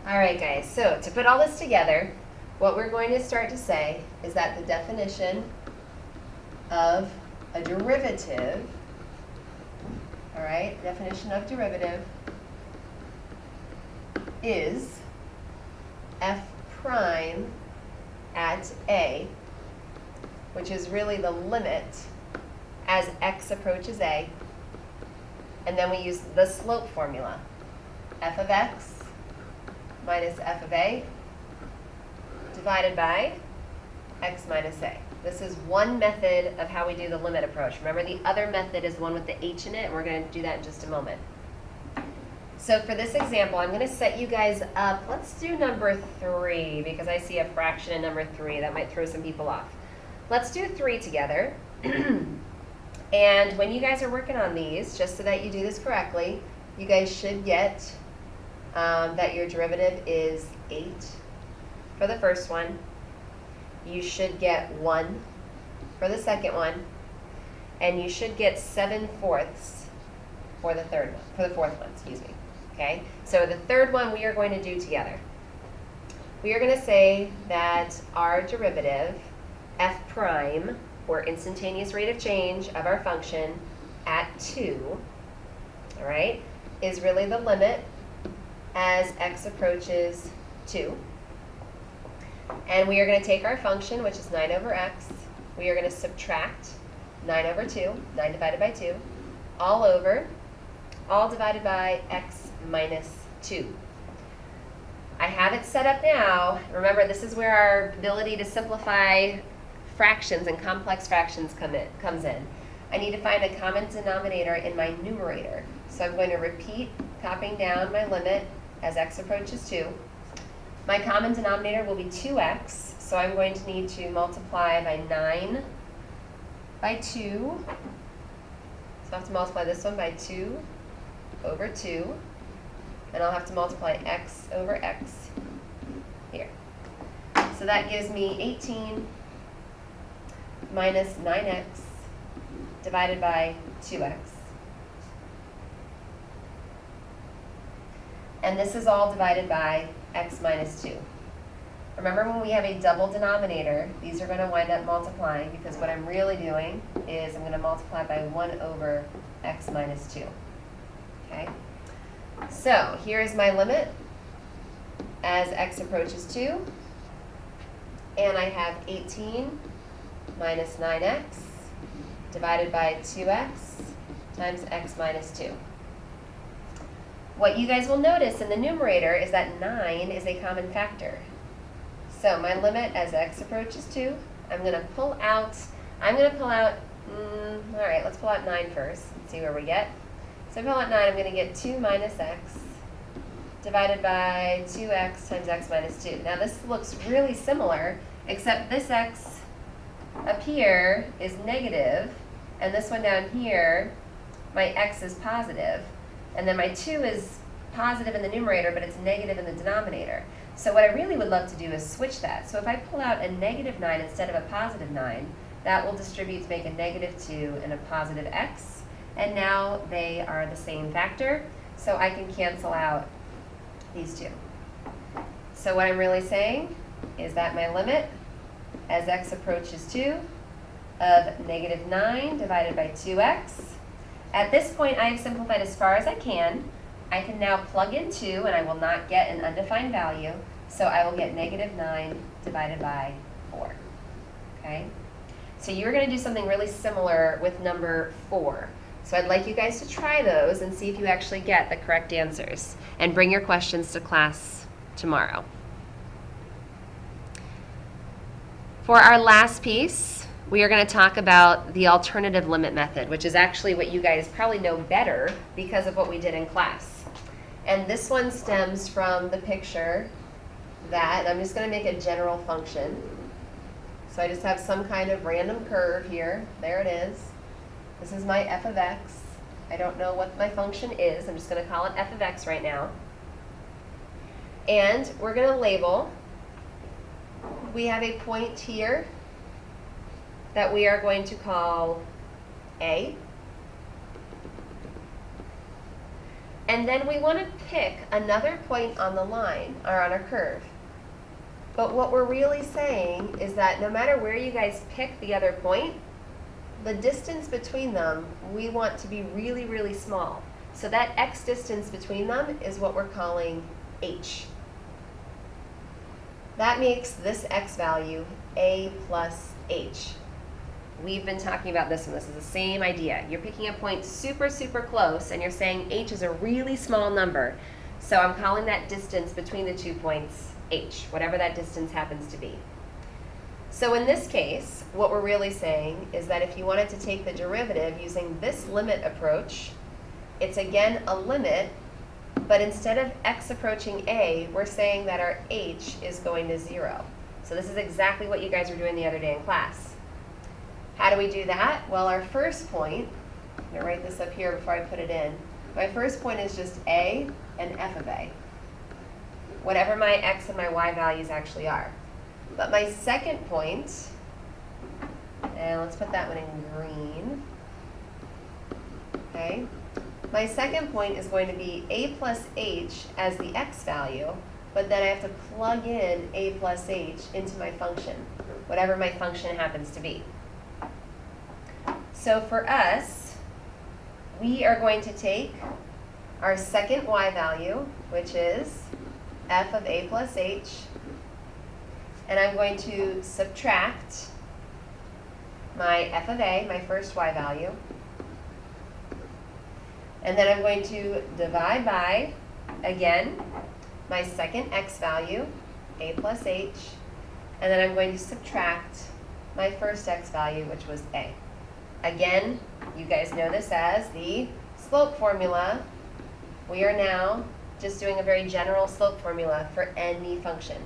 All right, guys, so to put all this together, what we're going to start to say is that the definition of a derivative, all right, definition of derivative is f prime at a, which is really the limit as x approaches a, and then we use the slope formula, f of x minus f of a divided by x minus a. This is one method of how we do the limit approach. Remember, the other method is one with the h in it, and we're going to do that in just a moment. So for this example, I'm going to set you guys up. Let's do number 3, because I see a fraction in number 3. That might throw some people off. Let's do 3 together. And when you guys are working on these, just so that you do this correctly, you guys should get that your derivative is 8 for the first one. You should get 1 for the second one. And you should get 7/4 for the fourth one, excuse me. Okay, so the third one we are going to do together. We are going to say that our derivative, f prime, or instantaneous rate of change of our function at 2, all right, is really the limit as x approaches 2. And we are going to take our function, which is 9 over x. We are going to subtract 9 over 2, 9 divided by 2, all over, all divided by x minus 2. I have it set up now. Remember, this is where our ability to simplify fractions and complex fractions comes in. I need to find a common denominator in my numerator. So I'm going to repeat, copying down my limit as x approaches 2. My common denominator will be 2x, so I'm going to need to multiply by 9 by 2. So I have to multiply this one by 2 over 2. And I'll have to multiply x over x here. So that gives me 18 minus 9x divided by 2x. And this is all divided by x minus 2. Remember, when we have a double denominator, these are going to wind up multiplying, because what I'm really doing is I'm going to multiply by 1 over x minus 2. Okay? So here is my limit as x approaches 2. And I have 18 minus 9x divided by 2x times x minus 2. What you guys will notice in the numerator is that 9 is a common factor. So my limit as x approaches 2, I'm going to pull out, all right, let's pull out 9 first and see where we get. So I pull out 9, I'm going to get 2 minus x divided by 2x times x minus 2. Now this looks really similar, except this x up here is negative, and this one down here, my x is positive, and then my 2 is positive in the numerator, but it's negative in the denominator. So what I really would love to do is switch that. So if I pull out a negative 9 instead of a positive 9, that will distribute to make a negative 2 and a positive x. And now they are the same factor, so I can cancel out these two. So what I'm really saying is that my limit as x approaches 2 of negative 9 divided by 2x. At this point, I have simplified as far as I can. I can now plug in 2, and I will not get an undefined value, so I will get negative 9 divided by 4. Okay? So you're going to do something really similar with number 4. So I'd like you guys to try those and see if you actually get the correct answers. And bring your questions to class tomorrow. For our last piece, we are going to talk about the alternative limit method, which is actually what you guys probably know better because of what we did in class. And this one stems from the picture that, I'm just going to make a general function. So I just have some kind of random curve here. There it is. This is my f of x. I don't know what my function is. I'm just going to call it f of x right now. And we're going to label. We have a point here that we are going to call A. And then we want to pick another point on the line, or on our curve. But what we're really saying is that no matter where you guys pick the other point, the distance between them, we want to be really, really small. So that x distance between them is what we're calling h. That makes this x value a plus h. We've been talking about this one. This is the same idea. You're picking a point super, super close, and you're saying h is a really small number. So I'm calling that distance between the 2 points h, whatever that distance happens to be. So in this case, what we're really saying is that if you wanted to take the derivative using this limit approach, it's again a limit, but instead of x approaching a, we're saying that our h is going to 0. So this is exactly what you guys were doing the other day in class. How do we do that? Well, our first point, I'm going to write this up here before I put it in. My first point is just a and f of a, whatever my x and my y values actually are. But my second point, and let's put that one in green, okay? My second point is going to be a plus h as the x value, but then I have to plug in a plus h into my function, whatever my function happens to be. So for us, we are going to take our second y value, which is f of a plus h, and I'm going to subtract my f of a, my first y value, and then I'm going to divide by, again, my second x value, a plus h, and then I'm going to subtract my first x value, which was a. Again, you guys know this as the slope formula. We are now just doing a very general slope formula for any function,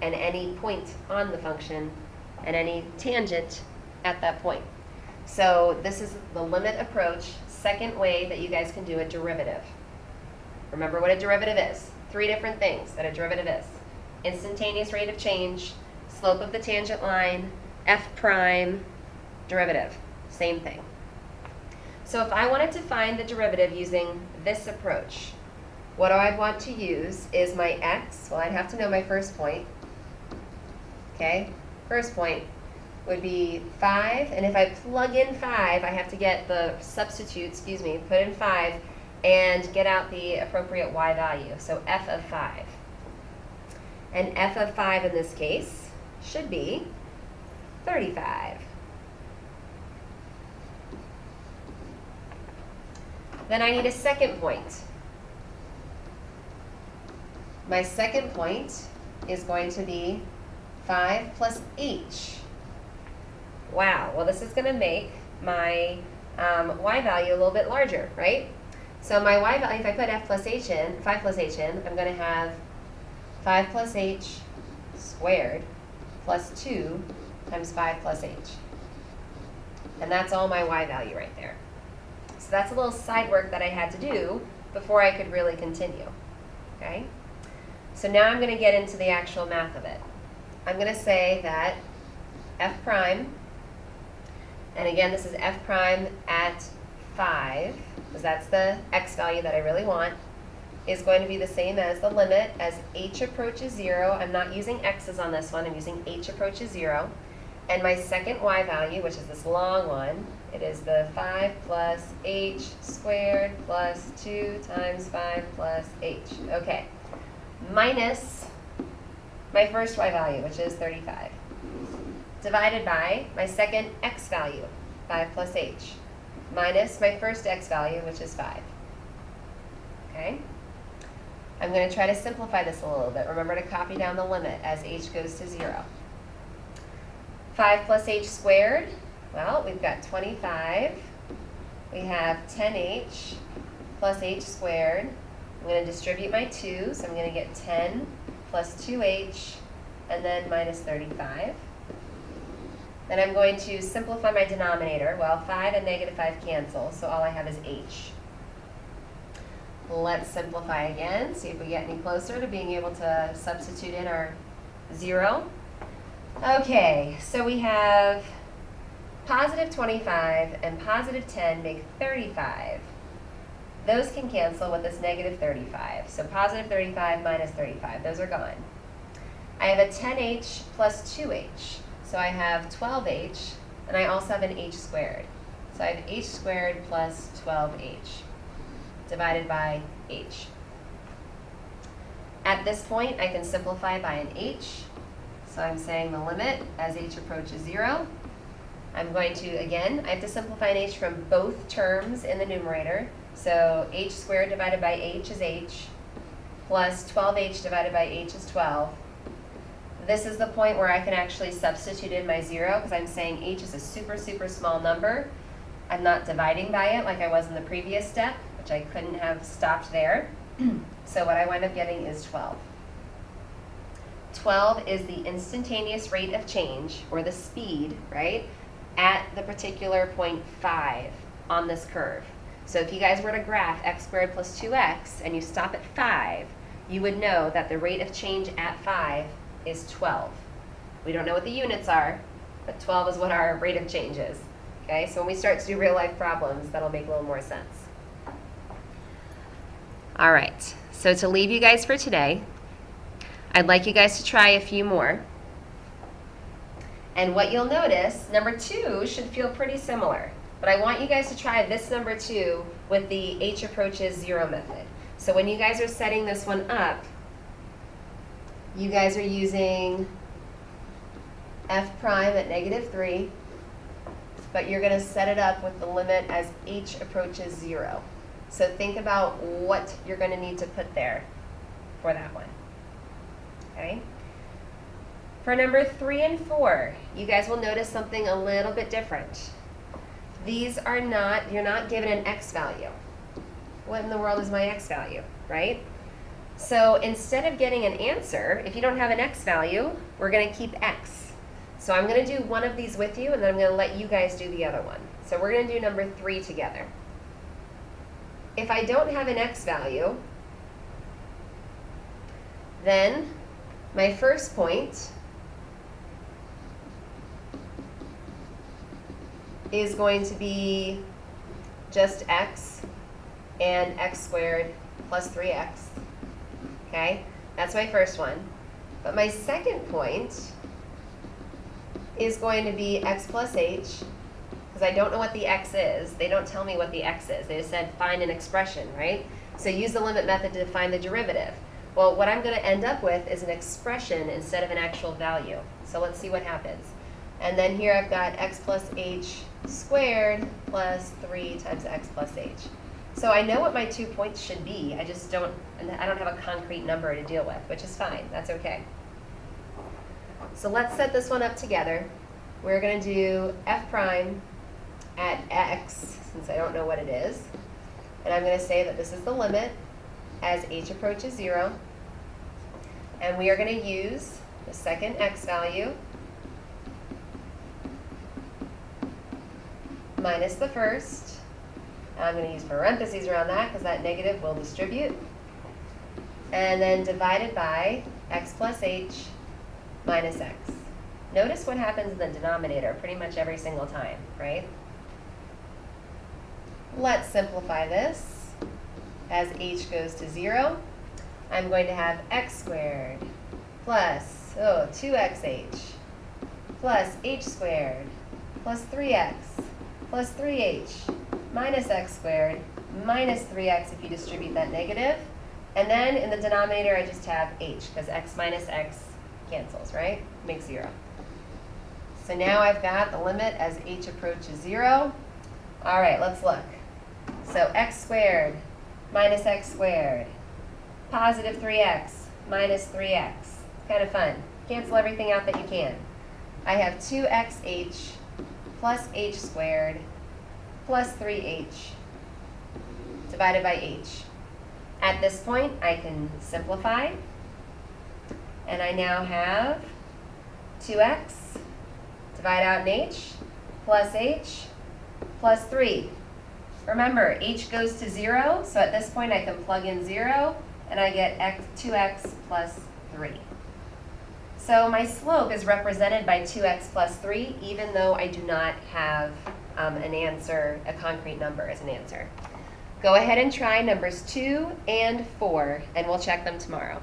and any point on the function, and any tangent at that point. So this is the limit approach, second way that you guys can do a derivative. Remember what a derivative is. 3 different things that a derivative is. Instantaneous rate of change, slope of the tangent line, f prime, derivative. Same thing. So if I wanted to find the derivative using this approach, what I want to use is my x. Well, I'd have to know my first point. Okay, first point would be 5, and if I plug in 5, I have to get the substitute, put in 5, and get out the appropriate y value, so f of 5. And f of 5 in this case should be 35. Then I need a second point. My second point is going to be 5 plus h. Wow, well this is going to make my y value a little bit larger, right? So my y value, if I put f plus h in, 5 plus h in, I'm going to have 5 plus h squared plus 2 times 5 plus h. And that's all my y value right there. So that's a little side work that I had to do before I could really continue, okay? So now I'm going to get into the actual math of it. I'm going to say that f prime, and again this is f prime at 5, because that's the x value that I really want, is going to be the same as the limit as h approaches 0. I'm not using x's on this one, I'm using h approaches 0. And my second y value, which is this long one, it is the 5 plus h squared plus 2 times 5 plus h. Okay, minus my first y value, which is 35, divided by my second x value, 5 plus h, minus my first x value, which is 5. Okay? I'm going to try to simplify this a little bit. Remember to copy down the limit as h goes to 0. 5 plus h squared, well, we've got 25. We have 10h plus h squared. I'm going to distribute my 2, so I'm going to get 10 plus 2h, and then minus 35. Then I'm going to simplify my denominator. Well, 5 and negative 5 cancel, so all I have is h. Let's simplify again, see if we get any closer to being able to substitute in our 0. Okay, so we have positive 25 and positive 10 make 35. those can cancel with this negative 35. So positive 35 minus 35, those are gone. I have a 10h plus 2h. So I have 12h, and I also have an h squared. So I have h squared plus 12h divided by h. At this point, I can simplify by an h. So I'm saying the limit as h approaches 0. I'm going to, again, I have to simplify an h from both terms in the numerator. So h squared divided by h is h, plus 12h divided by h is 12. This is the point where I can actually substitute in my 0 because I'm saying h is a super, super small number. I'm not dividing by it like I was in the previous step, which I couldn't have stopped there. So what I wind up getting is 12. 12 is the instantaneous rate of change, or the speed, right, at the particular point 5 on this curve. So if you guys were to graph x squared plus 2x and you stop at 5, you would know that the rate of change at 5 is 12. We don't know what the units are, but 12 is what our rate of change is. Okay, so when we start to do real life problems, that'll make a little more sense. All right, so to leave you guys for today, I'd like you guys to try a few more. And what you'll notice, number 2 should feel pretty similar. But I want you guys to try this number 2 with the h approaches 0 method. So when you guys are setting this one up, you guys are using f prime at -3, but you're going to set it up with the limit as h approaches 0. So think about what you're going to need to put there for that one. Okay? For number 3 and 4, you guys will notice something a little bit different. These are not, you're not given an x value. What in the world is my x value, right? So instead of getting an answer, if you don't have an x value, we're going to keep x. So I'm going to do one of these with you, and then I'm going to let you guys do the other one. So we're going to do number 3 together. If I don't have an x value, then my first point is going to be just x and x squared plus 3x. Okay, that's my first one. But my second point is going to be x plus h, because I don't know what the x is. They don't tell me what the x is. They just said find an expression, right? So use the limit method to find the derivative. Well, what I'm going to end up with is an expression instead of an actual value. So let's see what happens. And then here I've got x plus h squared plus 3 times x plus h. So I know what my 2 points should be. I don't have a concrete number to deal with, which is fine. That's okay. So let's set this one up together. We're going to do f prime at x, since I don't know what it is. And I'm going to say that this is the limit as h approaches 0. And we are going to use the second x value minus the first. I'm going to use parentheses around that because that negative will distribute. And then divided by x plus h minus x. Notice what happens in the denominator pretty much every single time, right? Let's simplify this. As h goes to 0, I'm going to have x squared plus 2xh plus h squared plus 3x plus 3h minus x squared minus 3x if you distribute that negative. And then in the denominator, I just have h, because x minus x cancels, right? Makes 0. So now I've got the limit as h approaches 0. All right, let's look. So x squared minus x squared, positive 3x minus 3x. It's kind of fun. Cancel everything out that you can. I have 2xh plus h squared plus 3h divided by h. At this point, I can simplify, and I now have 2x, divide out an h, plus h, plus 3. Remember, h goes to 0, so at this point I can plug in 0, and I get 2x plus 3. So my slope is represented by 2x plus 3, even though I do not have an answer, a concrete number as an answer. Go ahead and try numbers 2 and 4, and we'll check them tomorrow.